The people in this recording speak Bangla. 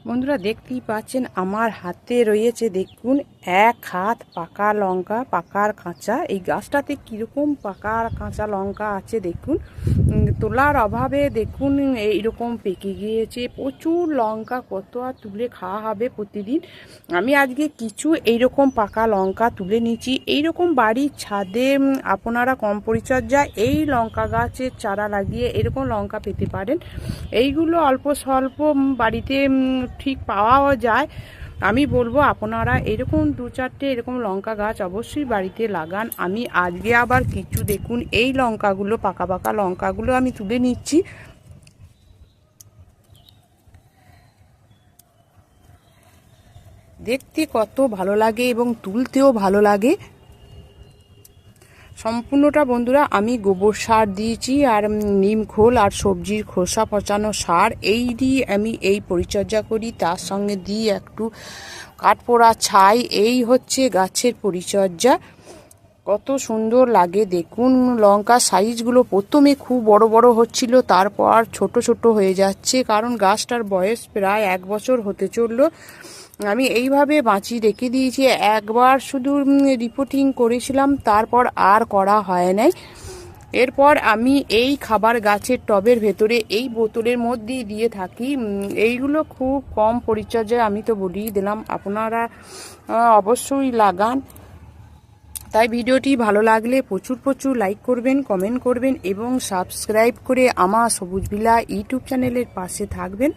বন্ধুরা দেখতেই পাচ্ছেন আমার হাতে রয়েছে, দেখুন এক হাত পাকা লঙ্কা, পাকা আর কাঁচা। এই গাছটাতে কীরকম পাকা আর কাঁচা লঙ্কা আছে দেখুন। তোলার অভাবে দেখুন এইরকম পেকে গিয়েছে। প্রচুর লঙ্কা, কত আর তুলে খাওয়া হবে প্রতিদিন। আমি আজকে কিছু এইরকম পাকা লঙ্কা তুলে নিচ্ছি। এইরকম বাড়ির ছাদে আপনারা কম পরিচর্যায় এই লঙ্কা গাছের চারা লাগিয়ে এরকম লঙ্কা পেতে পারেন। এইগুলো অল্প স্বল্প বাড়িতে ঠিক পাওয়াও যায়। আমি বলবো আপনারা এরকম 2-4টে এরকম লঙ্কা গাছ অবশ্যই বাড়িতে লাগান। আমি আজকে আবার কিছু দেখুন এই লঙ্কাগুলো, পাকা পাকা লঙ্কাগুলো আমি তুলে নিচ্ছি। দেখতে কত ভালো লাগে এবং তুলতেও ভালো লাগে। সম্পূর্ণটা বন্ধুরা আমি গোবর সার দিয়েছি, আর নিম খোল আর সবজির খোসা পচানো সার এই দিয়ে আমি এই পরিচর্যা করি। তার সঙ্গে দিই একটু কাঠপোড়া ছাই। এই হচ্ছে গাছের পরিচর্যা। কত সুন্দর লাগে দেখুন। লঙ্কা সাইজগুলো প্রথমে খুব বড় বড় হচ্ছিল, তারপর ছোট ছোট হয়ে যাচ্ছে, কারণ গাছটার বয়স প্রায় 1 বছর হতে চললো। আমি এইভাবে বাঁচিয়ে রেখে দিয়েছি। একবার শুধু রিপোর্টিং করেছিলাম, তারপর আর করা হয় নাই। এরপর আমি এই খাবার গাছের টবের ভেতরে এই বোতলের মধ্যে দিয়ে থাকি। এইগুলো খুব কম পরিচর্যায়, আমি তো বলেই দিলাম, আপনারা অবশ্যই লাগান। তাই ভিডিওটি ভালো লাগলে প্রচুর প্রচুর লাইক করবেন, কমেন্ট করবেন এবং সাবস্ক্রাইব করে আমার সবুজ বিলা ইউটিউব চ্যানেলের পাশে থাকবেন।